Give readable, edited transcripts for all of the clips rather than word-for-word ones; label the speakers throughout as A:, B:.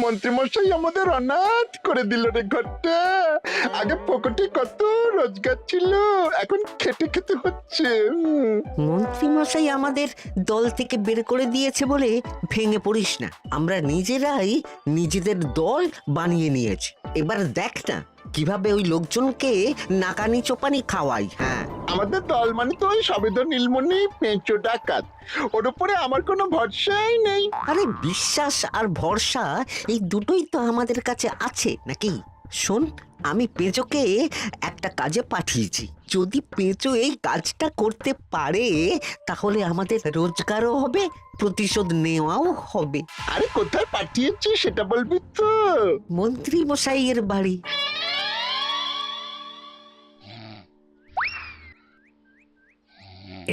A: মন্ত্রীমশাই আমাদের অনাথ করে দিল রে ঘরটা। আগে পকেটে কত রোজগার ছিল, এখন খেটে খেতে হচ্ছে।
B: মন্ত্রী মশাই আমাদের দল থেকে বের করে দিয়েছে বলে ভেঙে পড়িস না। আমরা নিজেরাই নিজেদের দল বানিয়ে নিয়েছি। এবার দেখ না কিভাবে ওই লোকজনকে নাকানি চোপানি খাওয়াই। হ্যাঁ,
A: আমাদের দল মানে তো ওই সবেদ নীলমণি পেঁচো ডাকাত, ওর উপরে আমার কোনো ভরসাই নেই।
B: আরে বিশ্বাস আর ভরসা এই দুটোই তো আমাদের কাছে আছে নাকি? শোন, আমি পেঁচোকে একটা কাজে পাঠিয়েছি। যদি পেঁচো এই কাজটা করতে পারে তাহলে আমাদের রোজগারও হবে, প্রতিশোধ নেওয়াও হবে।
A: আরে কোথায় পাঠিয়েছি সেটা বলবি তো?
B: মন্ত্রী মশাইয়ের বাড়ি।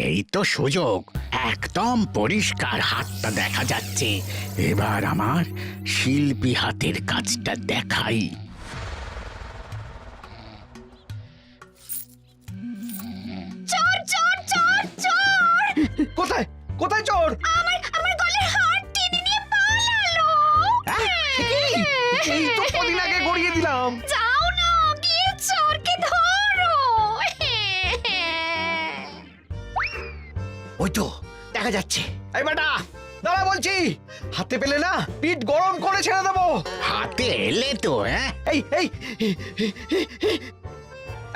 C: এই তো সুযোগ, একদম পরিষ্কার হাতটা দেখা যাচ্ছে। এবার আমার শিল্পী হাতের কাজটা দেখাই।
D: চোর চোর চোর চোর!
E: কোথায় কোথায় চোর?
D: আমার গলার হার টেনে নিয়ে পালালো।
E: এই তো কদিন আগে গড়িয়ে দিলাম।
D: যাও না, গিয়ে চোরকে ধরো।
E: ওই তো দেখা যাচ্ছে। এই বেটা দাঁড়া বলছি, হাতে পেলে না পিঠ গরম করে ছেড়ে দেবো।
C: হাতে এলে তো
E: এই এই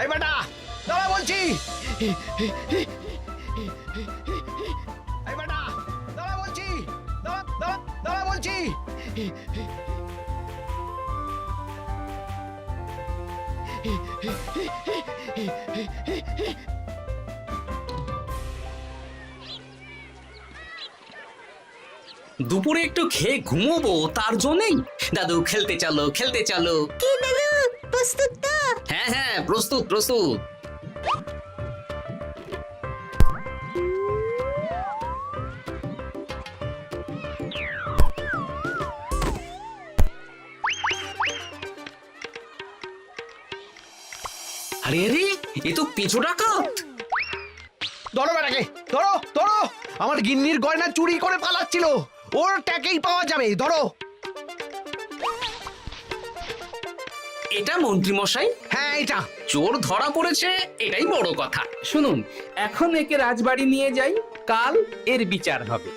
E: এই বেটা দাঁড়া বলছি। এই বেটা দাঁড়া বলছি, দাঁড়া বলছি।
F: দুপুরে একটু খেয়ে ঘুমোবো তার জন্যই। দাদু খেলতে চলো খেলতে চলো।
D: কি দাদু, প্রস্তুত তো?
F: হ্যাঁ হ্যাঁ, প্রস্তুত প্রস্তুত। আরে আরে, এ তো পেঁচো ডাকাত।
E: ধরো বেটাকে, ধরো ধরো। আমার গিন্নির গয়না চুরি করে পালাচ্ছিল, ওর ট্যাকেই পাওয়া যাবে। ধরো।
F: এটা মন্ত্রী মশাই,
E: হ্যাঁ এটা।
F: চোর ধরা পড়েছে, এটাই বড় কথা।
G: শুনুন, এখন একে রাজবাড়ি নিয়ে যাই, কাল এর বিচার হবে।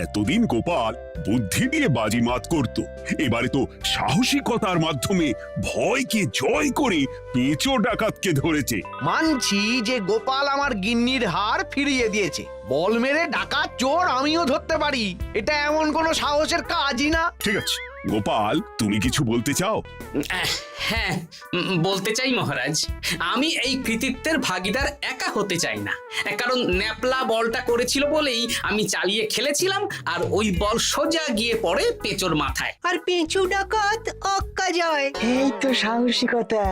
H: এতদিন গোপাল বুদ্ধি দিয়ে বাজিমাত করত, এবারে তো সাহসিকতার মাধ্যমে ভয়কে জয় করে পেঁচো ডাকাতকে ধরেছে।
E: মানছি যে গোপাল আমার গিন্নির হার ফিরিয়ে দিয়েছে। বল মেরে ডাকাত চোর আমিও ধরতে পারি, এটা এমন কোনো সাহসের কাজই না।
H: ঠিক আছে গোপাল, তুমি কিছু বলতে চাও?
F: হ্যাঁ, বলতে চাই মহারাজ, আমি এই কৃতিত্বের ভাগীদার একা হতে চাই না। কারণ ন্যাপলা বলটা করেছিল বলেই আমি চালিয়ে খেলেছিলাম, আর ওই বল সোজা গিয়ে পড়ে পেঁচোর মাথায়।
B: আর পেঁচু ডাকাত অক্কা যায়।
I: এই তো সাহসিকতা,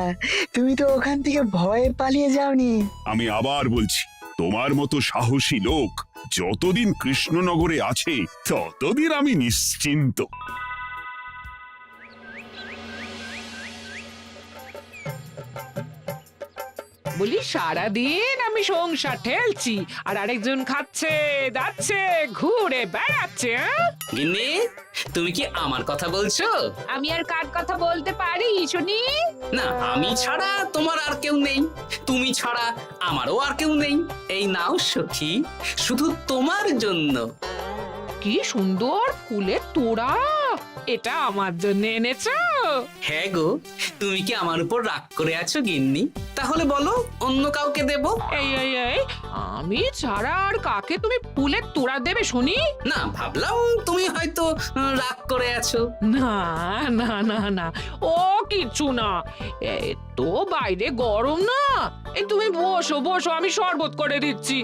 I: তুমি তো ওখান থেকে ভয়ে পালিয়ে যাওনি।
H: আমি আবার বলছি, তোমার মতো সাহসী লোক যতদিন কৃষ্ণনগরে আছে ততদিন আমি নিশ্চিন্ত।
J: বলি সারাদিন আমি সংসার ঠেলছি আর আরেকজন খাচ্ছে দাচ্ছে ঘুরে বেড়াচ্ছে।
F: গিন্নি, তুমি কি আমার কথা বলছো?
J: আমি আর কার কথা বলতে পারি শুনি?
F: না, আমি ছাড়া তোমার আর কেউ নেই, তুমি ছাড়া আমারও আর কেউ নেই। এই নাও সখী, শুধু তোমার জন্য।
J: কি সুন্দর ফুলের তোড়া, এটা আমার জন্য এনেছো?
F: হ্যাঁ গো, তুমি কি আমার উপর রাগ করে আছো গিন্নি? তাহলে বলো, অন্য কাউকে দেব?
J: এই এই এই, আমি ছাড়া আর কাকে তুমি ফুলের তোড়া দেবে শুনি?
F: না, ভাবলাম তুমি হয়তো রাগ করে আছো।
J: না না না না, ও কিচ্ছু না। এই তো বাইরে গরম না, এই তুমি বসো বসো, আমি শরবত করে দিচ্ছি।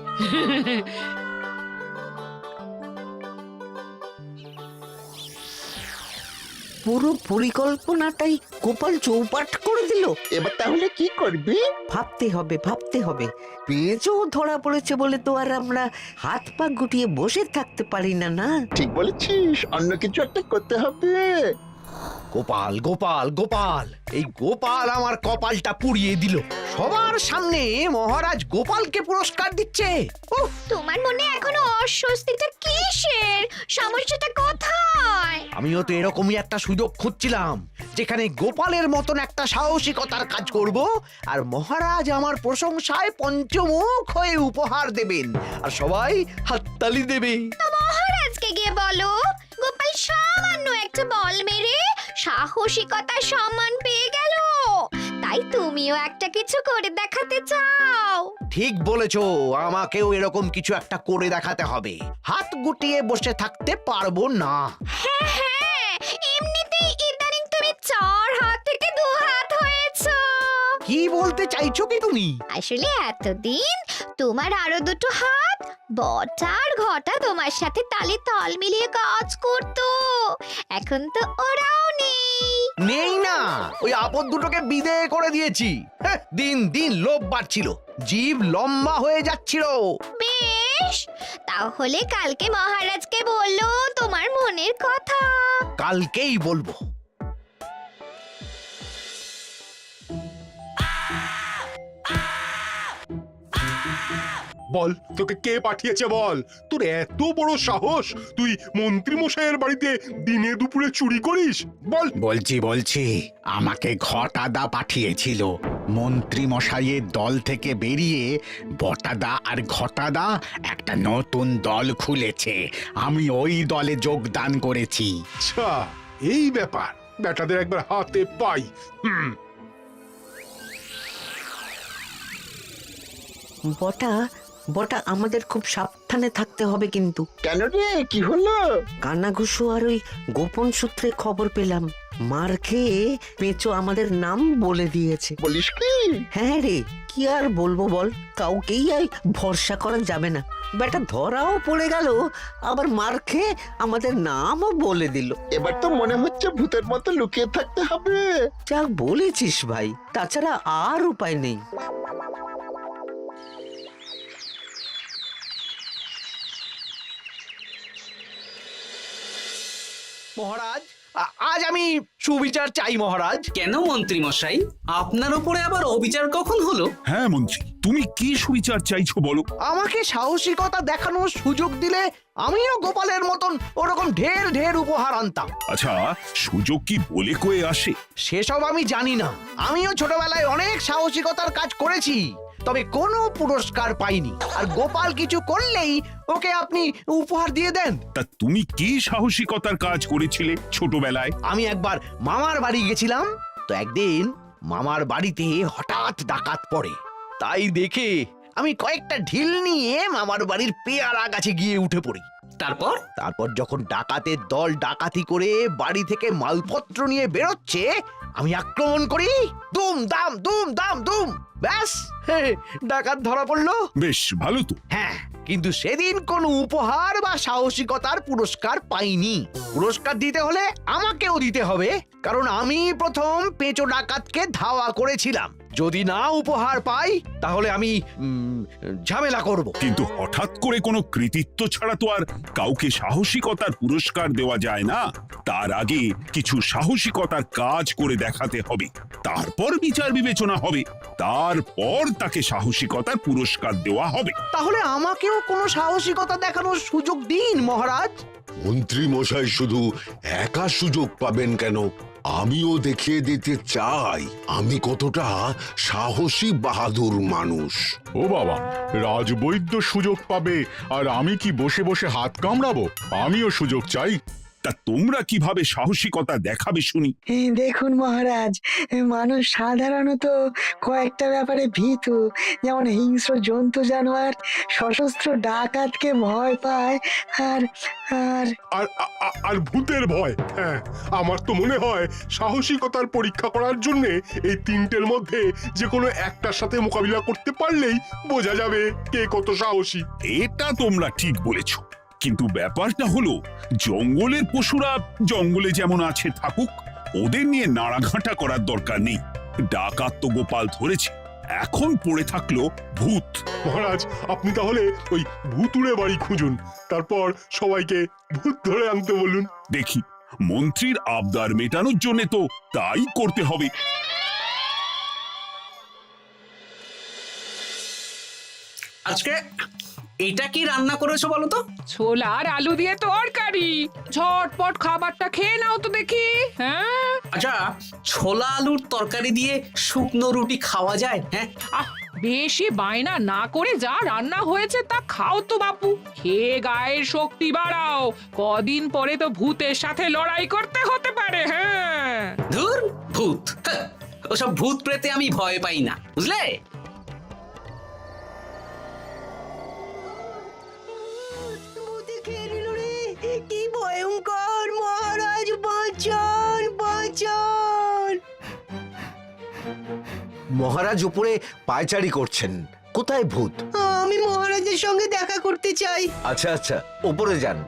B: পুরো পরিকল্পনাটাই গোপাল চৌপাট করে দিল।
A: এবার তাহলে কি করবি?
B: ভাবতে হবে ভাবতে হবে। পেঁচো ধরা পড়েছে বলে তো আর আমরা হাত পা গুটিয়ে বসে থাকতে পারি না। না,
A: ঠিক বলেছিস, অন্য কিছু একটা করতে হবে।
E: গোপাল গোপাল গোপাল, এই গোপাল আমার কপালটা পুড়িয়ে দিল। সবার সামনে মহারাজ গোপালকে পুরস্কার দিচ্ছে। উফ,
D: তোমার মনে এখনো অস্বস্তিটা কিসের? সমস্যাটা কোথায়?
E: আমিও তো এরকমই একটা সুযোগ খুঁজছিলাম, যেখানে গোপালের মতন একটা সাহসিকতার কাজ করব, আর মহারাজ আমার প্রশংসায় পঞ্চমুখ হয়ে উপহার দেবেন, আর সবাই হাততালি দেবে।
D: তো মহারাজকে গিয়ে বলো, গোপাল সামান্য একটা বল মেরে সাহসিকতার সম্মান পেয়ে গেল, তাই তুমিও একটা কিছু করে দেখাতে চাও।
E: ঠিক বলেছো, আমাকেও এরকম কিছু একটা করে দেখাতে হবে। হাত গুটিয়ে বসে থাকতে পারবো না।
D: হ্যাঁ হ্যাঁ, এমনিতেই ইদানিং তুমি 4 হাত থেকে 2 হাত হয়েছো।
E: কি বলতে চাইছো কি তুমি?
D: আসলে এতদিন তোমার আরো 2টো হাত বটা আর ঘটা তোমার সাথে তালে তাল মিলিয়ে কাজ করতো, এখন তো ওরাও নেই।
E: নেই না, ওই আপদ দুটোকে বিদেয় করে দিয়েছি। হ্যাঁ, দিন দিন লোভ বাড়ছিল, জিভ লম্বা হয়ে যাচ্ছিল।
D: বেশ, তাহলে কালকে মহারাজকে বললো তোমার মনের কথা।
E: কালকেই বলবো।
K: বল, তোকে কে পাঠিয়েছে বল? তোর এত বড় সাহস, তুই মন্ত্রী মশাইয়ের বাড়িতে দিনে দুপুরে চুরি করিস? বল।
C: বলছি আমাকে ঘটাদা পাঠিয়েছিল। মন্ত্রী মশাইয়ের দল থেকে বেরিয়ে বটাদা আর ঘটাদা একটা নতুন দল খুলেছে, আমি ওই দলে যোগদান করেছি।
K: আচ্ছা, এই ব্যাপার। বেটাদের একবার হাতে পাই।
B: বটা বটা আমাদের খুব সাবধানে থাকতে হবে কিন্তু।
A: কেন রে, কি হলো?
B: কানাঘুষো আর ওই গোপন সূত্রে খবর পেলাম, মার খেয়ে পেঁচো আমাদের নাম বলে দিয়েছে।
A: বলিস কি?
B: হ্যাঁ রে, কি আর বলবো বল, কাউকেই আর ভরসা করা যাবে না। বেটা ধরাও পড়ে গেল, আবার মার খেয়ে আমাদের নামও বলে দিল।
A: এবার তো মনে হচ্ছে ভূতের মতো লুকিয়ে থাকতে হবে।
B: যা বলেছিস ভাই, তাছাড়া আর উপায় নেই।
E: মহারাজ, আজ আমি সুবিচার চাই মহারাজ।
F: কেন মন্ত্রী মশাই, আপনার উপরে আবার অবিচার কখন হলো?
H: হ্যাঁ মন্ত্রী, তুমি কি সুবিচার চাইছো বলো?
E: আমাকে সাহসিকতা দেখানোর সুযোগ দিলে আমিও গোপালের মতন ওরকম ঢের ঢের উপহার আনতাম।
H: আচ্ছা, সুযোগ কি বলে কয়ে আসে?
E: সেসব আমি জানি না। আমিও ছোটবেলায় অনেক সাহসিকতার কাজ করেছি, তবে কোনো পুরস্কার পাইনি। আর গোপাল কিছু করলেই ওকে আপনি উপহার দিয়ে দেন।
H: তা তুমি কি সাহসিকতার কাজ করেছিলে ছোটবেলায়?
E: আমি একবার মামার বাড়ি গেছিলাম, তো একদিন মামার বাড়িতে হঠাৎ ডাকাত পড়ে। তাই দেখে আমি কয়েকটা ঢিল নিয়ে মামার বাড়ির পেয়ারা গাছে গিয়ে উঠে পড়ি। তারপর যখন ডাকাতের দল ডাকাতি করে বাড়ি থেকে মালপত্র নিয়ে বেরোচ্ছে, আমি আক্রমণ করি। দুম দাম দুম দাম দুম, ব্যাস ডাকাত ধরা পড়লো।
H: বেশ ভালো তো।
E: হ্যাঁ, কিন্তু সেদিন কোনো উপহার বা সাহসিকতার পুরস্কার পাইনি। পুরস্কার দিতে হলে আমাকেও দিতে হবে, কারণ আমি প্রথম পেঁচো ডাকাতকে ধাওয়া করেছিলাম। যদি না উপহার পাই তাহলে আমি ঝামেলা করব।
H: কিন্তু হঠাৎ করে কোনো কৃতিত্ব ছাড়া তো আর কাউকে সাহসিকতার পুরস্কার দেওয়া যায় না। তার আগে কিছু সাহসিকতার কাজ করে দেখাতে হবে, তারপর বিচার বিবেচনা হবে, তারপর তাকে সাহসিকতার পুরস্কার দেওয়া হবে।
E: তাহলে আমাকেও কোনো সাহসিকতা দেখানোর সুযোগ দিন মহারাজ।
L: মন্ত্রী মশাই শুধু একা সুযোগ পাবেন কেন, আমিও দেখিয়ে দিতে চাই আমি কতটা সাহসী বাহাদুর মানুষ।
K: ও বাবা, রাজবৈদ্য সুযোগ পাবে আর আমি কি বসে বসে হাত কামড়াবো? আমিও সুযোগ চাই।
H: তা তোমরা কিভাবে সাহসিকতা দেখাবে শুনি?
I: দেখুন মহারাজ, মানুষ সাধারণত কয়েকটা ব্যাপারে ভীতু, যেমন হিংস্র জন্তু জানোয়ার, সশস্ত্র ডাকাতকে ভয় পায়, আর আর
K: আর আর ভূতের ভয়। হ্যাঁ, আমার তো মনে হয় সাহসিকতার পরীক্ষা করার জন্য এই তিনটের মধ্যে যে কোনো একটার সাথে মোকাবিলা করতে পারলেই বোঝা যাবে কে কত সাহসী।
H: এটা তোমরা ঠিক বলেছ, কিন্তু ব্যাপারটা হলো জঙ্গলের পশুরা জঙ্গলে যেমন আছে থাকুক, ওদের নিয়ে নাড়াঘাটা করার দরকার নেই। ডাকাত তো গোপাল ধরেছে, এখন পড়ে থাকলো ভূত।
K: মহারাজ, আপনি তাহলে ওই ভূতুড়ে বাড়ি খুঁজুন, তারপর সবাইকে ভূত ধরে আনতে বলুন।
H: দেখি মন্ত্রীর আবদার মেটানোর জন্য তো তাই করতে হবে।
F: আজকে এটা কি রান্না করেছো বলো তো?
J: ছোলা আর আলু দিয়ে তরকারি, ঝটপট খাবারটা খেয়ে নাও তো দেখি। হ্যাঁ,
F: আচ্ছা, ছোলা আলুর তরকারি দিয়ে শুকনো রুটি খাওয়া যায়? হ্যাঁ,
J: আহ বেশি বায়না না করে যা রান্না হয়েছে তা খাও তো বাপু, খেয়ে গায়ের শক্তি বাড়াও, কদিন পরে তো ভূতের সাথে লড়াই করতে হতে পারে। হ্যাঁ,
F: ধুর ভূত, হ্যাঁ, ওসব ভূত প্রেতে আমি ভয় পাই না, বুঝলে?
I: কি ভয়ঙ্কর! মহারাজ বাঁচান, বাঁচান!
E: মহারাজ উপরে পায়চারি করছেন, কোথায় ভূত?
I: আমি মহারাজের সঙ্গে দেখা করতে চাই।
E: আচ্ছা আচ্ছা, উপরে যান।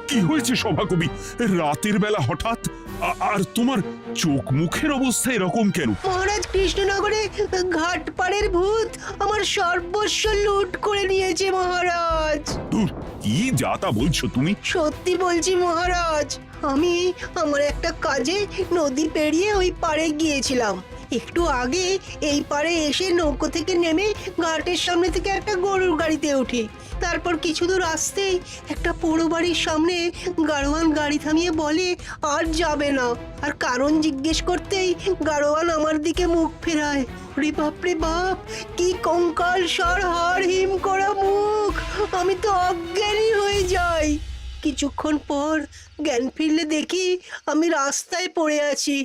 H: কি হয়েছে সভাকবি? রাতের বেলা হঠাৎ আর তোমার চোখ মুখের অবস্থা এরকম কেন?
I: মহারাজ, কৃষ্ণনগরে ঘাটপাড়ের ভূত আমার সর্বস্ব লুট করে নিয়েছে মহারাজ।
H: ধুর, কি যাতা বলছো তুমি?
I: সত্যি বলছি মহারাজ, আমি আমার একটা কাজে নদী পেরিয়ে ওই পাড়ে গিয়েছিলাম। একটু আগে এই পাড়ে এসে নৌকো থেকে নেমে ঘাটের সামনে থেকে একটা গরুর গাড়িতে উঠি। তারপর কিছু দূর আসতেই একটা পোড়ো বাড়ির সামনে গাড়োয়ান গাড়ি থামিয়ে বলে আর যাবে না। আর কারণ জিজ্ঞেস করতেই গাড়োয়ান আমার দিকে মুখ ফেরায়। রে বাপ রে বাপ, কি কঙ্কাল সার হাড় হিম করা মুখ! আমি তো অজ্ঞানী হয়ে যাই। কিছুক্ষণ পর জ্ঞান ফিরলে দেখি আমি রাস্তায় পড়ে আছি,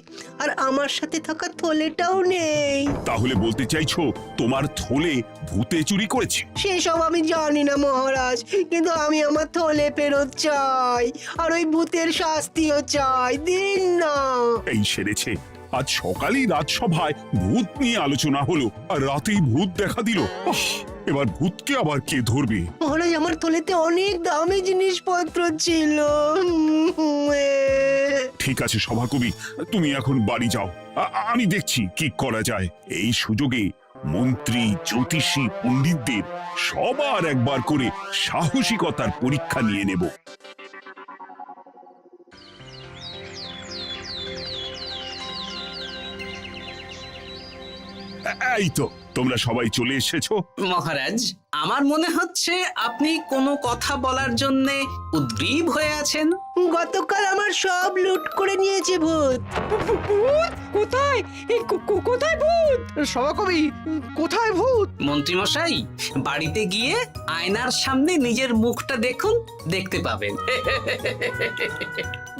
I: আর আমার সাথে থাকা থলেটাও নেই।
H: তাহলে বলতে চাইছো তোমার থলে ভূতে চুরি করেছে?
I: সেসব আমি জানি না মহারাজ, কিন্তু আমি আমার থলে ফেরত চাই, আর ওই ভূতের শাস্তিও চাই। দিন না।
H: এই সেরেছে, আজ সকালেই রাজসভায় ভূত নিয়ে আলোচনা হলো আর রাতেই ভূত দেখা দিল। এবার ভূতকে আবার কে ধরবে?
I: মহারাজ, আমার থলেতে অনেক দামি জিনিসপত্র ছিল।
H: ঠিক আছে সভাকবি, তুমি এখন বাড়ি যাও, আমি দেখছি কি করা যায়। এই সুযোগে মন্ত্রী, জ্যোতিষী, পণ্ডিতদের সবার একবার করে সাহসিকতার পরীক্ষা নিয়ে নেব। এই তো তোমরা সবাই চলে এসেছো।
F: মহারাজ, আমার মনে হচ্ছে আপনি কোনো কথা বলার জন্য উদ্গ্রীব হয়ে আছেন।
I: গতকাল আমার সব লুট করে নিয়েছে ভূত।
J: কোথায়? কোথায় ভূত?
E: সভাকবি, কোথায় ভূত?
F: মন্ত্রী মশাই, বাড়িতে গিয়ে আয়নার সামনে নিজের মুখটা দেখুন, দেখতে পাবেন।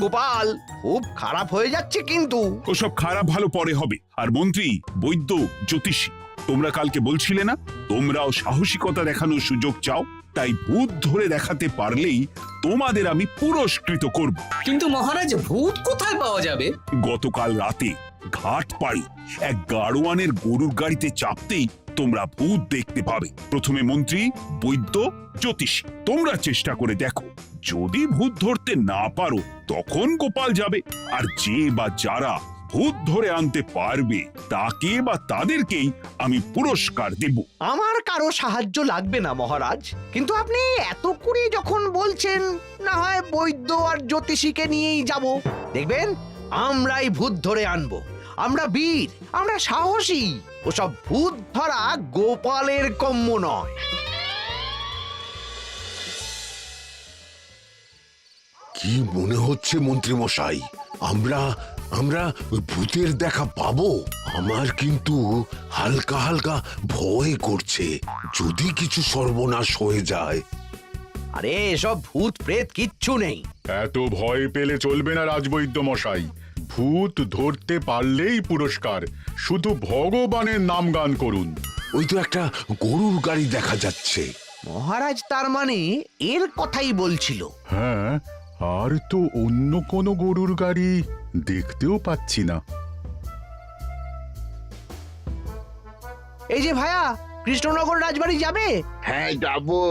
E: গোপাল, খুব খারাপ হয়ে যাচ্ছে কিন্তু।
H: ওসব খারাপ ভালো পরে হবে। আর মন্ত্রী, বৈদ্য, জ্যোতিষী, তোমরা কালকে বলছিলে না তোমরাও সাহসিকতা দেখানোর সুযোগ চাও? তাই ভূত ধরে দেখাতে পারলেই তোমাদের আমি পুরস্কৃত করব।
F: কিন্তু মহারাজ, ভূত কোথায় পাওয়া যাবে?
H: গতকাল রাতে ঘাট পাড়ি এক গাড়োয়ানের গরুর গাড়িতে চাপতেই তোমরা ভূত দেখতে পাবে। প্রথমে মন্ত্রী, বৈদ্য, জ্যোতিষী, তোমরা চেষ্টা করে দেখো। যদি ভূত ধরতে না পারো তখন গোপাল যাবে, আর যে বা যারা ভূত ধরে আনতে পারবে তাকে বা তাদেরকেই আমি পুরস্কার দেব।
E: আমার কারো সাহায্য লাগবে না মহারাজ, কিন্তু আপনি এত করে যখন বলছেন, না হয় বৈদ্য আর জ্যোতিষীকে নিয়েই যাব। দেখবেন আমরাই ভূত ধরে আনবো। আমরা বীর, আমরা সাহসী। ওসব ভূত ধরা গোপালের কম্য নয়।
L: কি মনে হচ্ছে মন্ত্রী মশাই, আমরা আমরা ওই ভূতের দেখা পাবো? আমার কিন্তু হালকা হালকা ভয় করছে, যদি কিছু সর্বনাশ হয়ে যায়।
E: আরে এসব ভূত প্রেত কিচ্ছু নেই।
K: এত ভয় পেলে চলবে না রাজবৈদ্য মশাই। ভূত ধরতে পারলেই পুরস্কার, শুধু ভগবানের নাম গান করুন।
L: ওই তো একটা গরুর গাড়ি দেখা যাচ্ছে।
E: মহারাজ তার মানে এর কথাই বলছিল।
K: হ্যাঁ, আর তো অন্য কোনো গরুর গাড়ি দেখতেও পাচ্ছি না।
E: এই যে ভায়া, কৃষ্ণনগর রাজবাড়ি যাবে?
A: হ্যাঁ যাবো,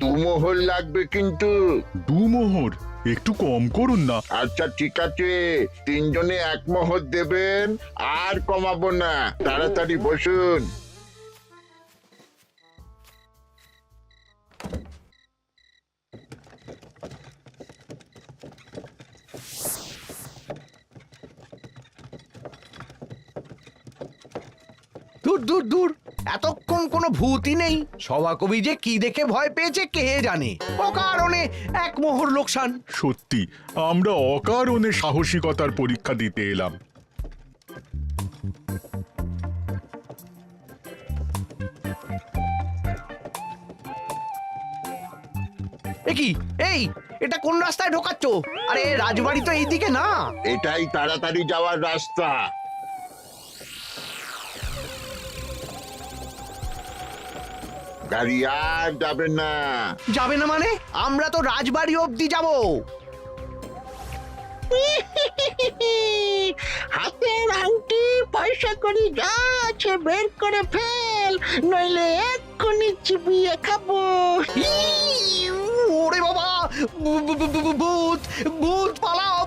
A: 2 মোহর লাগবে কিন্তু।
K: 2 মোহর একটু কম করুন না।
A: আচ্ছা ঠিক আছে, 3 জনে 1 মোহর দেবেন, আর কমাবো না। তাড়াতাড়ি বসুন।
E: দূর দূর দূর, এতক্ষণ কোনো ভূতই নেই। সভাকবি যে কি দেখে ভয় পেয়েছে কে জানে। অকারণে এক মোহর লোকসান।
K: সত্যি আমরা অকারণে সাহসিকতার পরীক্ষা দিতে এলাম।
E: কি এই, এটা কোন রাস্তায় ঢোকাচ্ছ? আরে রাজবাড়ি তো এইদিকে না।
A: এটাই তাড়াতাড়ি যাওয়ার রাস্তা। গাড়ি আর যাবে না।
E: যাবে না মানে? আমরা তো রাজবাড়ি অবধি যাব।
I: হাতের আংটি পয়সা করি যা আছে বের করে ফেল, নইলে এক্ষুনি চিবিয়ে খাবো।
E: ওরে বাবা, ভূত ভূত পালাও।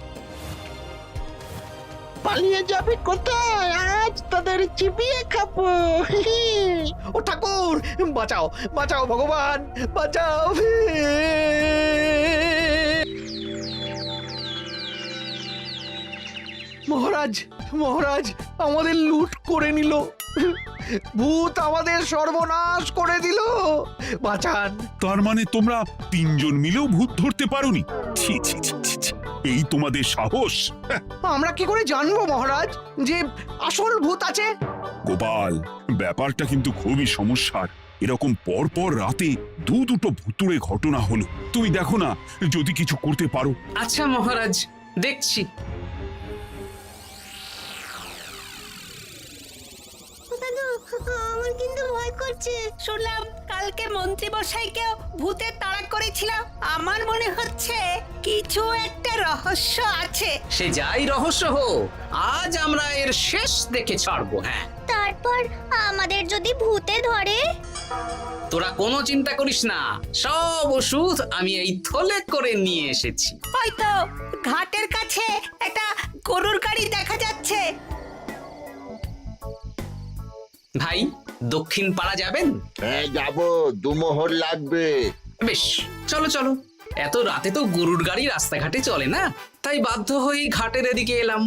I: পালিয়ে যাবে কোথায়? আজ তাদের চিবিয়ে খাবো।
E: ও ঠাকুর, বাঁচাও বাঁচাও ভগবান, বাঁচাও। মহারাজ মহারাজ, আমাদের লুট করে নিল। ভূত আমাদের সর্বনাশ করে দিল, বাঁচান।
H: তার মানে তোমরা তিনজন মিলেও ভূত ধরতে পারোনি? ছি ছি ছি ছি ছি। এই তোমাদের সাহস! হ্যাঁ,
E: আমরা কি করে জানবো মহারাজ যে আসল ভূত আছে?
H: গোপাল, ব্যাপারটা কিন্তু খুবই সমস্যার। এরকম পর পর রাতে দুটো ভুতুড়ে ঘটনা হলো। তুমি দেখো না যদি কিছু করতে পারো।
F: আচ্ছা মহারাজ, দেখছি।
I: আমার কিন্তু ভয় করছে।
M: শুনলাম কালকে মন্ত্রী মশাইকেও ভূতের তাড়া করেছিলাম। আমার মনে হচ্ছে কিছু একটা রহস্য আছে।
F: সে যাই রহস্য হোক, আজ আমরা এর শেষ দেখে ছাড়বো। হ্যাঁ,
D: তারপর আমাদের যদি ভূতে ধরে?
F: তোরা কোনো চিন্তা করিস না, সব ওষুধ আমি এই থলে করে নিয়ে এসেছি।
M: হয়তো ঘাটের কাছে একটা গরুর গাড়ি দেখা যাচ্ছে।
F: ভাই, দক্ষিণ পাড়া যাবেন?
A: হ্যাঁ যাবো, দুমোহর লাগবে।
F: বেশ, চলো চলো। এত রাতে তো গরুর গাড়ি রাস্তাঘাটে চলে না, তাই বাধ্য হয়ে ঘাটের এদিকে এলাম।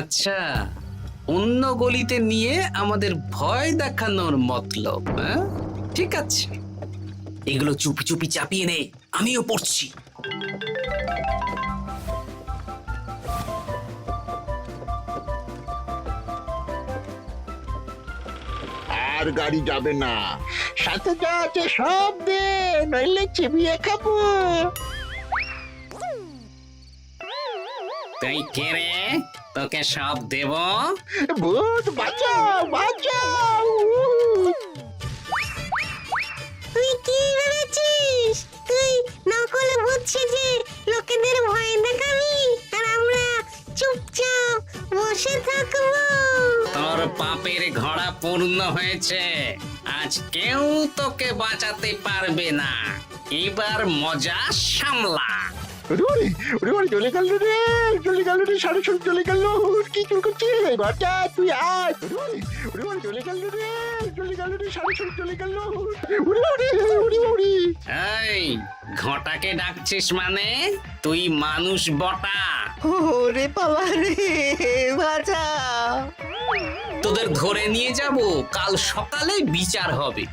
F: আচ্ছা, অন্য গলিতে নিয়ে আমাদের ভয় দেখানোর মতলব? হ্যাঁ, ঠিক আছে, এগুলো চুপি চুপি চাপিয়ে নে, আমিও পড়ছি।
A: আর গাড়ি যাবে না। সাথে যা আছে সব দে, নইলে চিবিয়ে খাবো।
F: তুই কে রে? তোকে সব দেব?
A: ভূত বাঁচাও বাঁচাও!
I: তুই কি ভেবেছিস? তুই নকল ভূত সেজে লোকেদের ভয় দেখাবি আর আমরা চুপচাপ বসে থাকবো?
F: তোর পাপের ঘোড়া পূর্ণ হয়েছে, আজ কেউ তোকে বাঁচাতে পারবে না। এবার মজা সামলা।
A: চলে গেল রে, চলে গেল রে, সাড়ে সব চলে গেল। কি চুল করছে বাচ্চা? তুই আয়। চলে গেল রে, চলে গেল রে, সাড়ে সব চলে গেল।
F: এই ঘটাকে ডাকছিস মানে? তুই মানুষ বটা।
B: ওরে বাবা রে, বাঁচা!
F: তোদের ধরে নিয়ে যাব, কাল সকালে বিচার হবে।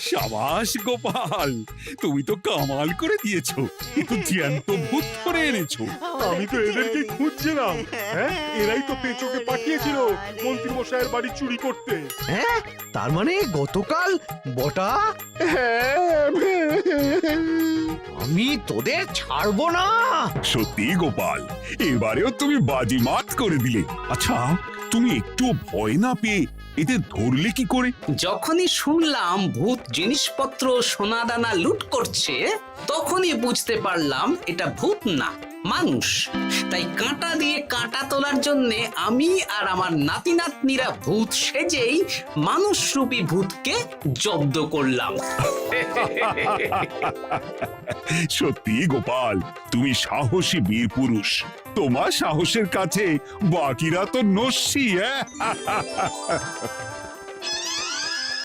H: সাবাস গোপাল, তুমি তো কামাল করে দিয়েছো। একটু জ্যান্ত ভূত ধরে এনেছো।
K: আমি তো এদেরকে খুঁজছিলাম। হ্যাঁ, এরাই তো পেঁচোকে পাঠিয়েছিল মন্ত্রী মশাইয়ের বাড়ি চুরি করতে।
E: হ্যাঁ, তার মানে গতকাল বটা। আমি তোদের ছাড়বো না।
H: সত্যি গোপাল, এবারেও তুমি বাজিমাত করে দিলে। আচ্ছা, তুমি একটু ভয় না পেয়ে এদের ধরলে কি করে?
F: যখনই শুনলাম ভূত জিনিসপত্র সোনাদানা লুট করছে, তখনই বুঝতে পারলাম এটা ভূত না, মানুষ। তাই কাঁটা দিয়ে কাঁটা তোলার জন্য আমি আর আমার নাতি নাতনিরা ভূত সেজেই মানুষরূপী ভূতকে জব্দ করলাম।
H: সত্যি গোপাল, তুমি সাহসী বীর পুরুষ। তোমার সাহসের কাছে বাকিরা তো নস্যি।